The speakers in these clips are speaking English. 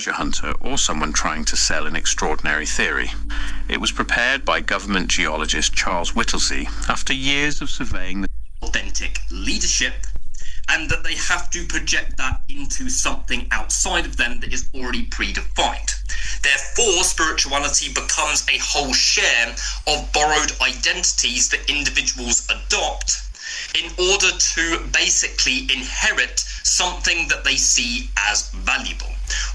treasure hunter or someone trying to sell an extraordinary theory. It was prepared by government geologist Charles Whittlesey after years of surveying the authentic leadership, and that they have to project that into something outside of them that is already predefined. Therefore, spirituality becomes a whole share of borrowed identities that individuals adopt in order to basically inherit something that they see as valuable.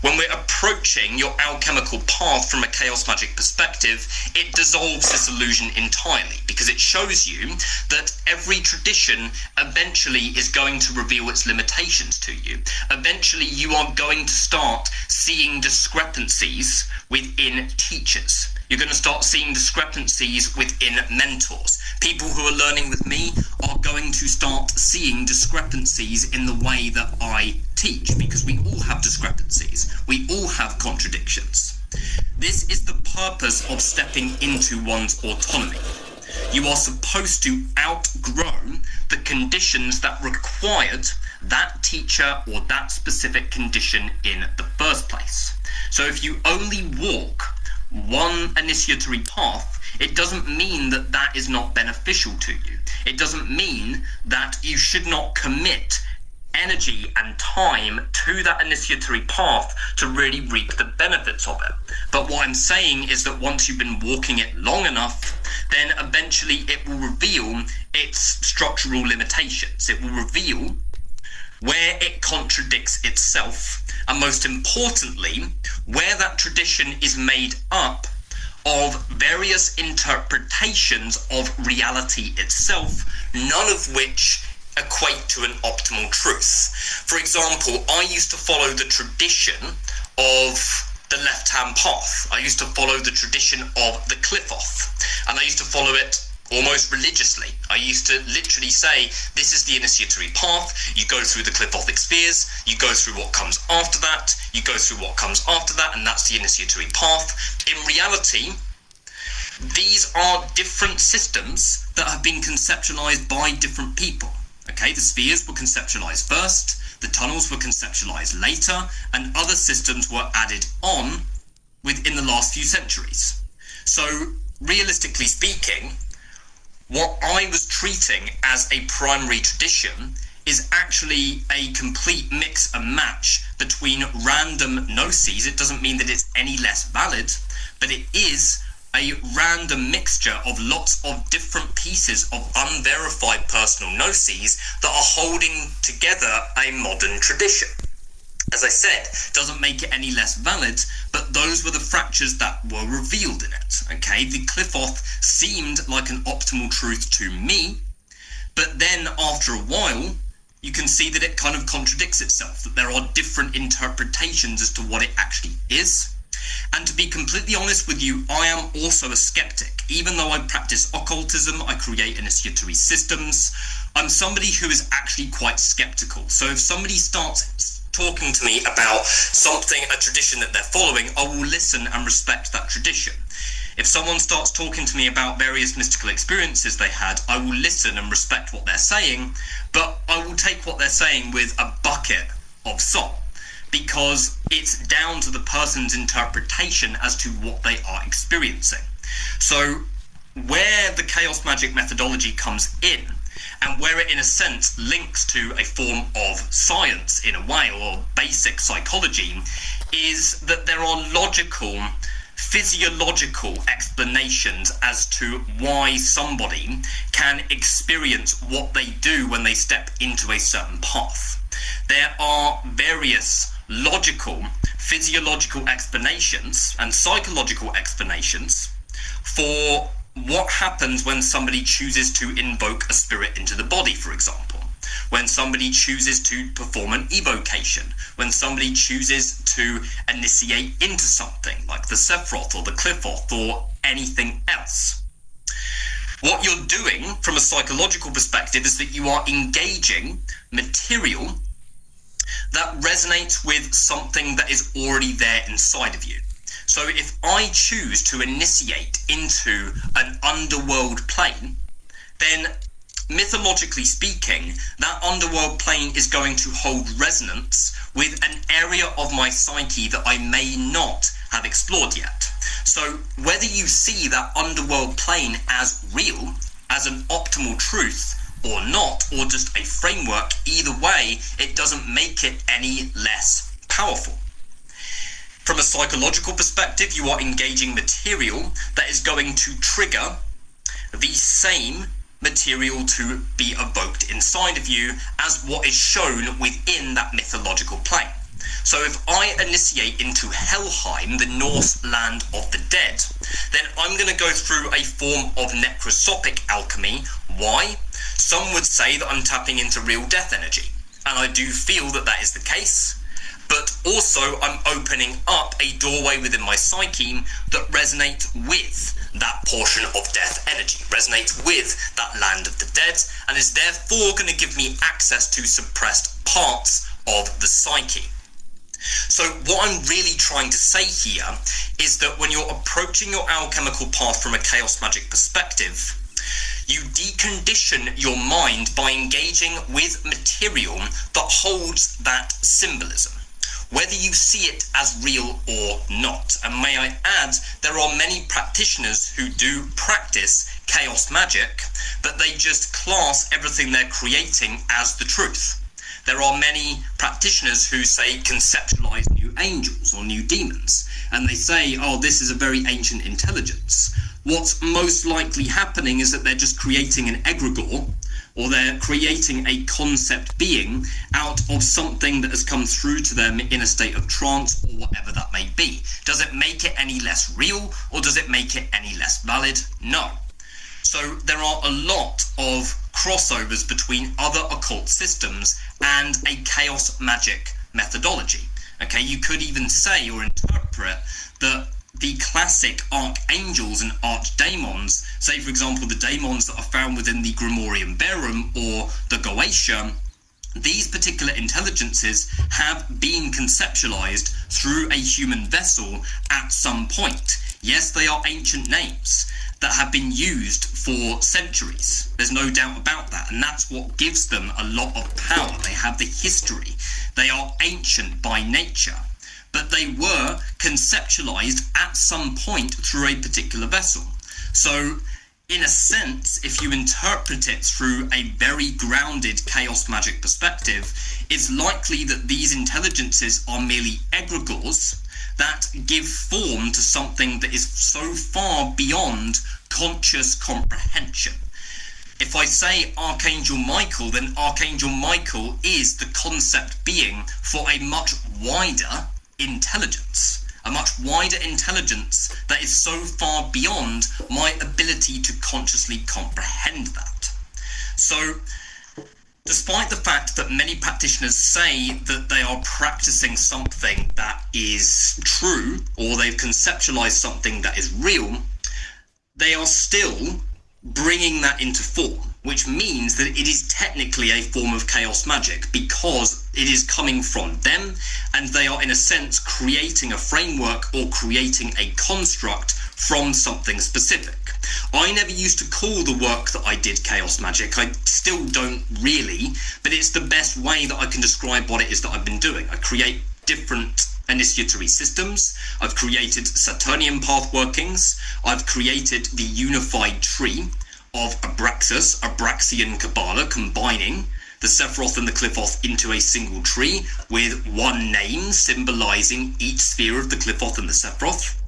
When we're approaching your alchemical path from a chaos magic perspective, it dissolves this illusion entirely, because it shows you that every tradition eventually is going to reveal its limitations to you. Eventually, you are going to start seeing discrepancies within teachers. You're going to start seeing discrepancies within mentors. People who are learning with me are going to start seeing discrepancies in the way that I teach, because we all have discrepancies. We all have contradictions. This is the purpose of stepping into one's autonomy. You are supposed to outgrow the conditions that required that teacher or that specific condition in the first place. So if you only walk one initiatory path, it doesn't mean that that is not beneficial to you. It doesn't mean that you should not commit energy and time to that initiatory path to really reap the benefits of it. But what I'm saying is that once you've been walking it long enough, then eventually it will reveal its structural limitations. It will reveal where it contradicts itself, and most importantly, where that tradition is made up of various interpretations of reality itself, none of which equate to an optimal truth. For example, I used to follow the tradition of the left-hand path. I used to follow the tradition of the Qliphoth, and I used to follow it almost religiously. I used to literally say, this is the initiatory path, you go through the Qliphothic spheres, you go through what comes after that, you go through what comes after that, and that's the initiatory path. In reality, these are different systems that have been conceptualized by different people. Okay, the spheres were conceptualized first, the tunnels were conceptualized later, and other systems were added on within the last few centuries. So, realistically speaking, what I was treating as a primary tradition is actually a complete mix and match between random gnosis. It doesn't mean that it's any less valid, but it is a random mixture of lots of different pieces of unverified personal gnosis that are holding together a modern tradition. As I said, doesn't make it any less valid, but those were the fractures that were revealed in it. Okay, the Qliphoth seemed like an optimal truth to me, but then after a while, you can see that it kind of contradicts itself, that there are different interpretations as to what it actually is. And to be completely honest with you, I am also a skeptic. Even though I practice occultism, I create initiatory systems, I'm somebody who is actually quite skeptical. So if somebody starts talking to me about something, a tradition that they're following, I will listen and respect that tradition. If someone starts talking to me about various mystical experiences they had, I will listen and respect what they're saying, but I will take what they're saying with a bucket of salt, because it's down to the person's interpretation as to what they are experiencing. So where the chaos magic methodology comes in, and where it in a sense links to a form of science in a way, or basic psychology, is that there are logical, physiological explanations as to why somebody can experience what they do when they step into a certain path. There are various logical, physiological explanations and psychological explanations for what happens when somebody chooses to invoke a spirit into the body, for example. When somebody chooses to perform an evocation. When somebody chooses to initiate into something, like the Sephiroth or the Qliphoth or anything else. What you're doing from a psychological perspective is that you are engaging material that resonates with something that is already there inside of you. So if I choose to initiate into an underworld plane, then mythologically speaking, that underworld plane is going to hold resonance with an area of my psyche that I may not have explored yet. So whether you see that underworld plane as real, as an optimal truth, or not, or just a framework, either way, it doesn't make it any less powerful. From a psychological perspective, you are engaging material that is going to trigger the same material to be evoked inside of you as what is shown within that mythological plane. So if I initiate into Helheim, the Norse land of the dead, then I'm going to go through a form of necrosopic alchemy. Why? Some would say that I'm tapping into real death energy, and I do feel that that is the case. But also I'm opening up a doorway within my psyche that resonates with that portion of death energy, resonates with that land of the dead, and is therefore going to give me access to suppressed parts of the psyche. So what I'm really trying to say here is that when you're approaching your alchemical path from a chaos magic perspective, you decondition your mind by engaging with material that holds that symbolism, whether you see it as real or not. And may I add, there are many practitioners who do practice chaos magic, but they just class everything they're creating as the truth. There are many practitioners who say conceptualize new angels or new demons, and they say, oh, this is a very ancient intelligence. What's most likely happening is that they're just creating an egregore, or they're creating a concept being out of something that has come through to them in a state of trance or whatever that may be. Does it make it any less real, or does it make it any less valid? No. So there are a lot of crossovers between other occult systems and a chaos magic methodology. Okay, you could even say or interpret that the classic archangels and archdemons, say for example the daemons that are found within the Grimorium Verum or the Goetia, these particular intelligences have been conceptualized through a human vessel at some point. Yes, they are ancient names that have been used for centuries. There's no doubt about that, and that's what gives them a lot of power. They have the history. They are ancient by nature, but they were conceptualized at some point through a particular vessel. So in a sense, if you interpret it through a very grounded chaos magic perspective, it's likely that these intelligences are merely egregores that give form to something that is so far beyond conscious comprehension. If I say Archangel Michael, then Archangel Michael is the concept being for a much wider intelligence, a much wider intelligence that is so far beyond my ability to consciously comprehend that. So despite the fact that many practitioners say that they are practicing something that is true, or they've conceptualized something that is real, they are still bringing that into form, which means that it is technically a form of chaos magic because it is coming from them, and they are in a sense creating a framework or creating a construct from something specific. I never used to call the work that I did chaos magic. I still don't really, but it's the best way that I can describe what it is that I've been doing. I create different initiatory systems. I've created Saturnian path workings. I've created the unified tree of Abraxas, Abraxian Kabbalah, combining the Sephiroth and the Qliphoth into a single tree with one name symbolizing each sphere of the Qliphoth and the Sephiroth.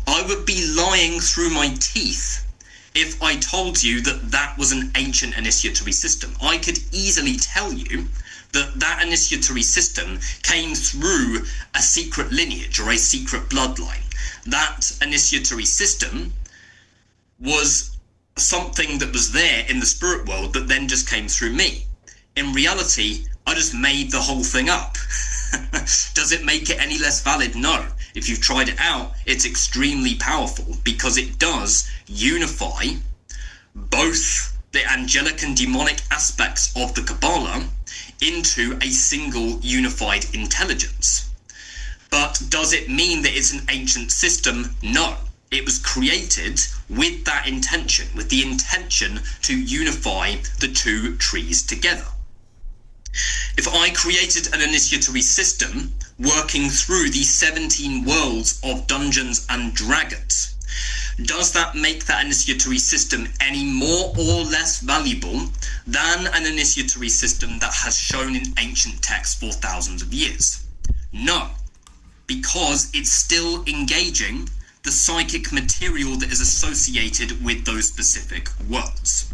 I would be lying through my teeth if I told you that that was an ancient initiatory system. I could easily tell you that that initiatory system came through a secret lineage or a secret bloodline. That initiatory system was something that was there in the spirit world that then just came through me. In reality, I just made the whole thing up. Does it make it any less valid? No. If you've tried it out, it's extremely powerful because it does unify both the angelic and demonic aspects of the Kabbalah into a single unified intelligence. But does it mean that it's an ancient system? No. It was created with that intention, with the intention to unify the two trees together. If I created an initiatory system working through the 17 worlds of Dungeons and Dragons, does that make that initiatory system any more or less valuable than an initiatory system that has shown in ancient texts for thousands of years? No, because it's still engaging the psychic material that is associated with those specific worlds.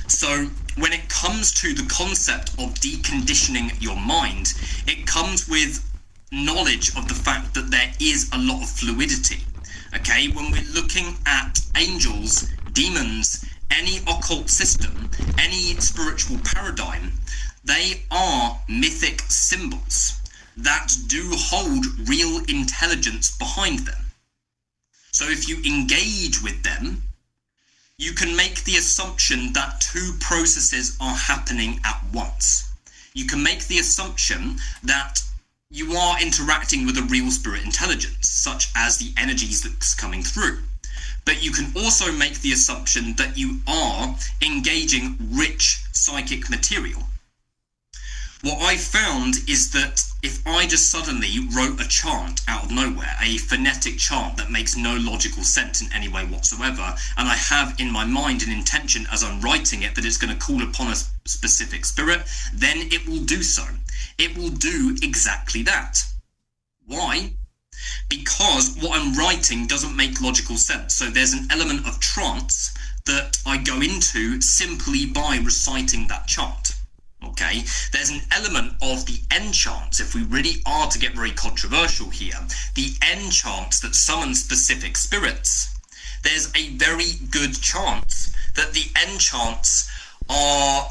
So when it comes to the concept of deconditioning your mind, it comes with knowledge of the fact that there is a lot of fluidity. Okay, when we're looking at angels, demons, any occult system, any spiritual paradigm, they are mythic symbols that do hold real intelligence behind them. So if you engage with them, you can make the assumption that two processes are happening at once. You can make the assumption that you are interacting with a real spirit intelligence, such as the energies that's coming through. But you can also make the assumption that you are engaging rich psychic material. What I found is that if I just suddenly wrote a chant out of nowhere, a phonetic chant that makes no logical sense in any way whatsoever, and I have in my mind an intention as I'm writing it that it's going to call upon a specific spirit, then it will do so. It will do exactly that. Why? Because what I'm writing doesn't make logical sense. So there's an element of trance that I go into simply by reciting that chant. Okay, there's an element of the enchants, if we really are to get very controversial here, the enchants that summon specific spirits. There's a very good chance that the enchants are